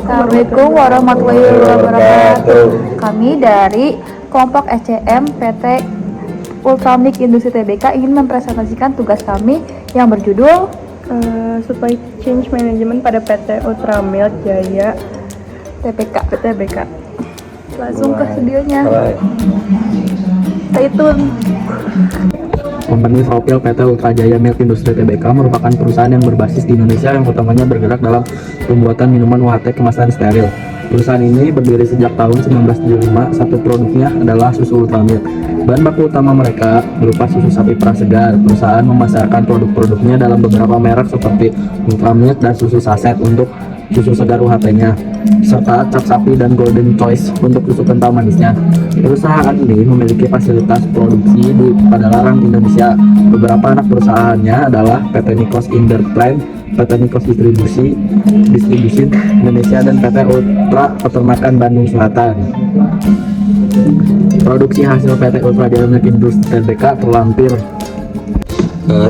Assalamualaikum warahmatullahi wabarakatuh. Kami dari kelompok SCM PT Ultramilk Industri TBK ingin mempresentasikan tugas kami yang berjudul Supply Chain Management pada PT Ultramilk Jaya TBK. Langsung ke studionya. Stay tune. Company Sopil PT Ultrajaya Milk Industri TBK merupakan perusahaan yang berbasis di Indonesia yang utamanya bergerak dalam pembuatan minuman UHT kemasan steril. Perusahaan ini berdiri sejak tahun 1975. Satu produknya adalah susu Ultramilk. Bahan baku utama mereka berupa susu sapi perah segar. Perusahaan memasarkan produk-produknya dalam beberapa merek seperti Ultramilk dan susu saset untuk susu segar UHT-nya, serta cap sapi dan Golden Choice untuk susu kental manisnya. Perusahaan ini memiliki fasilitas produksi di Padalarang, Indonesia. Beberapa anak perusahaannya adalah PT Nikos Inder Plant, PT Nikos Distribusi Indonesia, dan PT Ultra Peternakan Bandung Selatan. Produksi hasil PT Ultrajaya Milk Industri TBK terlampir.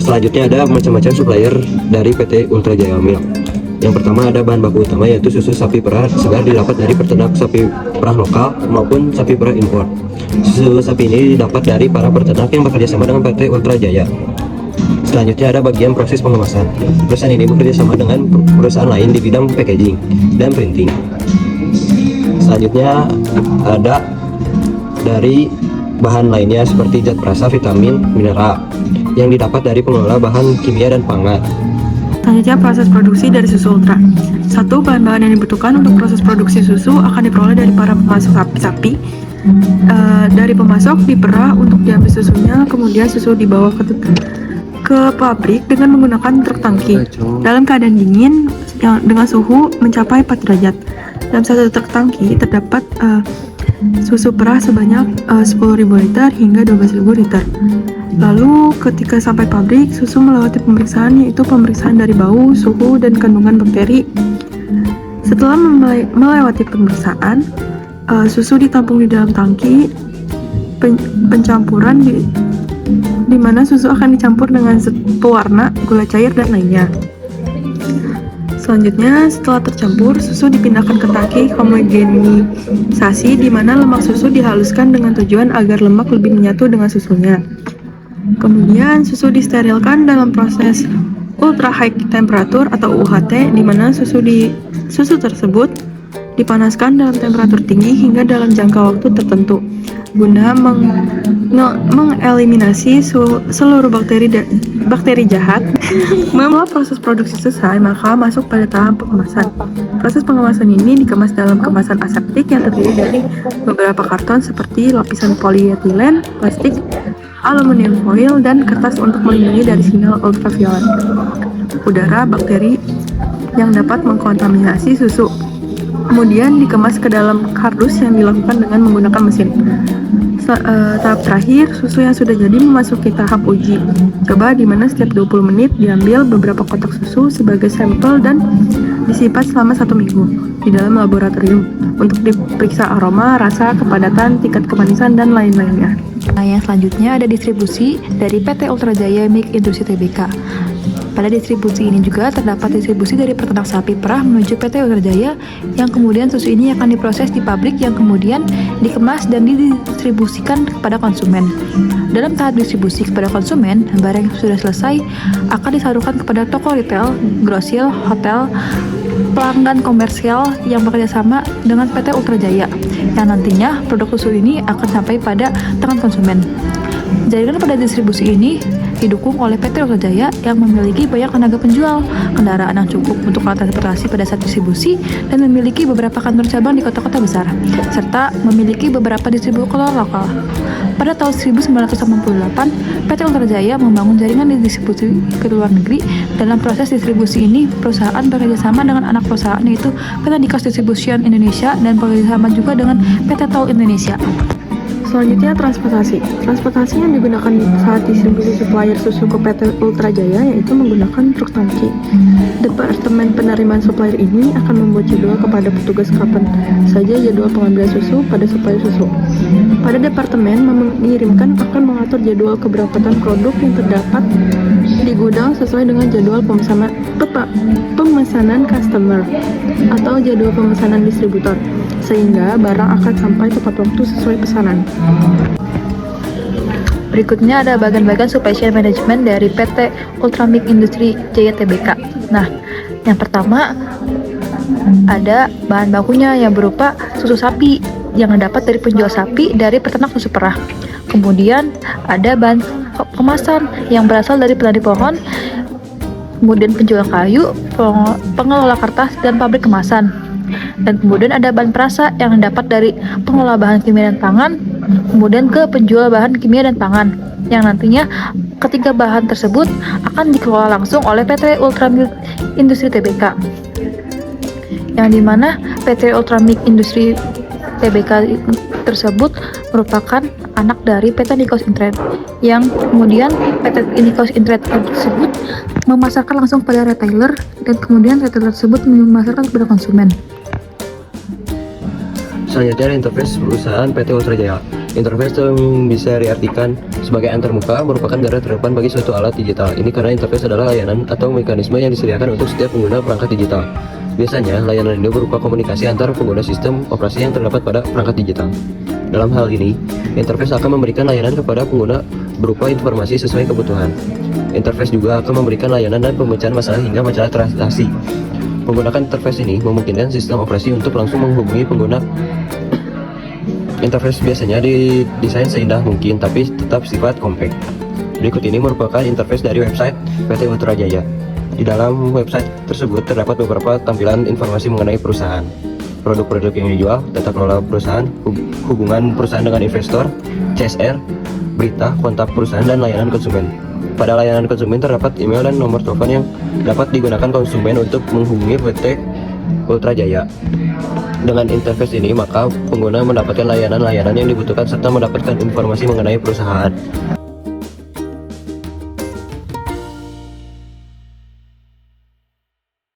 Selanjutnya ada macam-macam supplier dari PT Ultrajaya Milk. Yang pertama ada bahan baku utama yaitu susu sapi perah segar didapat dari peternak sapi perah lokal maupun sapi perah impor. Susu sapi ini didapat dari para peternak yang bekerjasama dengan PT Ultrajaya. Selanjutnya ada bagian proses pengemasan. Perusahaan ini bekerjasama dengan perusahaan lain di bidang packaging dan printing. Selanjutnya ada dari bahan lainnya seperti zat perasa, vitamin, mineral yang didapat dari pengelola bahan kimia dan pangan. Selanjutnya proses produksi dari susu ultra. Satu, bahan-bahan yang dibutuhkan untuk proses produksi susu akan diperoleh dari para pemasok sapi. Dari pemasok diperah untuk diambil susunya, kemudian susu dibawa ke pabrik dengan menggunakan truk tangki dalam keadaan dingin dengan suhu mencapai 4 derajat. Dalam satu truk tangki terdapat susu perah sebanyak 10.000 liter hingga 12.000 liter. Lalu ketika sampai pabrik, susu melewati pemeriksaan, yaitu pemeriksaan dari bau, suhu, dan kandungan bakteri. Setelah melewati pemeriksaan, susu ditampung di dalam tangki pencampuran di mana susu akan dicampur dengan zat pewarna, gula cair, dan lainnya. Selanjutnya, setelah tercampur, susu dipindahkan ke tangki homogenisasi di mana lemak susu dihaluskan dengan tujuan agar lemak lebih menyatu dengan susunya. Kemudian susu disterilkan dalam proses ultra high temperature atau UHT di mana susu tersebut dipanaskan dalam temperatur tinggi hingga dalam jangka waktu tertentu guna mengeliminasi seluruh bakteri jahat. Setelah proses produksi selesai, maka masuk pada tahap pengemasan. Proses pengemasan ini dikemas dalam kemasan aseptik yang terdiri dari beberapa karton seperti lapisan polietilen, plastik, aluminium foil, dan kertas untuk melindungi dari sinar ultraviolet udara bakteri yang dapat mengkontaminasi susu. Kemudian dikemas ke dalam kardus yang dilakukan dengan menggunakan mesin. Tahap terakhir, susu yang sudah jadi memasuki tahap uji coba di mana setiap 20 menit diambil beberapa kotak susu sebagai sampel dan disimpan selama 1 minggu di dalam laboratorium untuk diperiksa aroma, rasa, kepadatan, tingkat kemanisan, dan lain-lainnya. Nah, yang selanjutnya ada distribusi dari PT Ultrajaya Milk Industri TBK. Pada distribusi ini juga terdapat distribusi dari peternak sapi perah menuju PT Ultrajaya, yang kemudian susu ini akan diproses di pabrik yang kemudian dikemas dan didistribusikan kepada konsumen. Dalam tahap distribusi kepada konsumen, barang yang sudah selesai akan disalurkan kepada toko retail, grosir, hotel, pelanggan komersial yang bekerjasama dengan PT Ultrajaya, yang nantinya produk susu ini akan sampai pada tangan konsumen. Jaringan pada distribusi ini didukung oleh PT Ultrajaya yang memiliki banyak tenaga penjual, kendaraan yang cukup untuk transportasi pada saat distribusi, dan memiliki beberapa kantor cabang di kota-kota besar, serta memiliki beberapa distributor lokal. Pada tahun 1988, PT Ultrajaya membangun jaringan distribusi ke luar negeri. Dalam proses distribusi ini, perusahaan bekerjasama dengan anak perusahaan yaitu PT Nikos Distribution Indonesia dan bekerjasama juga dengan PT Toll Indonesia. Selanjutnya transportasi yang digunakan saat distribusi supplier susu ke PT Ultrajaya yaitu menggunakan truk tangki. Departemen penerimaan supplier ini akan membuat jadwal kepada petugas kapan saja jadwal pengambilan susu pada supplier susu. Pada departemen mengirimkan akan mengatur jadwal keberangkatan produk yang terdapat di gudang sesuai dengan jadwal pemesanan customer atau jadwal pemesanan distributor, sehingga barang akan sampai tepat waktu sesuai pesanan. Berikutnya ada bagian-bagian supply chain management dari PT Ultramik Industri Jaya Tbk. Nah, yang pertama ada bahan bakunya yang berupa susu sapi yang dapat dari penjual sapi dari peternak susu perah. Kemudian ada bahan kemasan yang berasal dari petani pohon, kemudian penjual kayu, pengelola kertas, dan pabrik kemasan. Dan kemudian ada bahan perasa yang dapat dari pengelola bahan kimia dan pangan, kemudian ke penjual bahan kimia dan pangan, yang nantinya ketiga bahan tersebut akan dikelola langsung oleh PT Ultramik Industri Tbk. Yang dimana PT Ultramik Industri Tbk tersebut merupakan anak dari PT Nikos Intrade, yang kemudian PT Nikos Intrade tersebut memasarkan langsung pada retailer, dan kemudian retailer tersebut memasarkan kepada konsumen. Selanjutnya ada interface perusahaan PT Ultra Jaya. Interface yang bisa diartikan sebagai antarmuka merupakan garda terdepan bagi suatu alat digital. Ini karena interface adalah layanan atau mekanisme yang disediakan untuk setiap pengguna perangkat digital. Biasanya, layanan ini berupa komunikasi antar pengguna sistem operasi yang terdapat pada perangkat digital. Dalam hal ini, interface akan memberikan layanan kepada pengguna berupa informasi sesuai kebutuhan. Interface juga akan memberikan layanan dan pemecahan masalah hingga masalah transaksi. Menggunakan interface ini memungkinkan sistem operasi untuk langsung menghubungi pengguna. Interface biasanya didesain seindah mungkin, tapi tetap sifat compact. Berikut ini merupakan interface dari website PT Ultra Jaya. Di dalam website tersebut terdapat beberapa tampilan informasi mengenai perusahaan, produk-produk yang dijual, tata kelola perusahaan, hubungan perusahaan dengan investor, CSR, berita, kontak perusahaan, dan layanan konsumen. Pada layanan konsumen terdapat email dan nomor telepon yang dapat digunakan konsumen untuk menghubungi PT Ultra Jaya. Dengan interface ini, maka pengguna mendapatkan layanan-layanan yang dibutuhkan serta mendapatkan informasi mengenai perusahaan.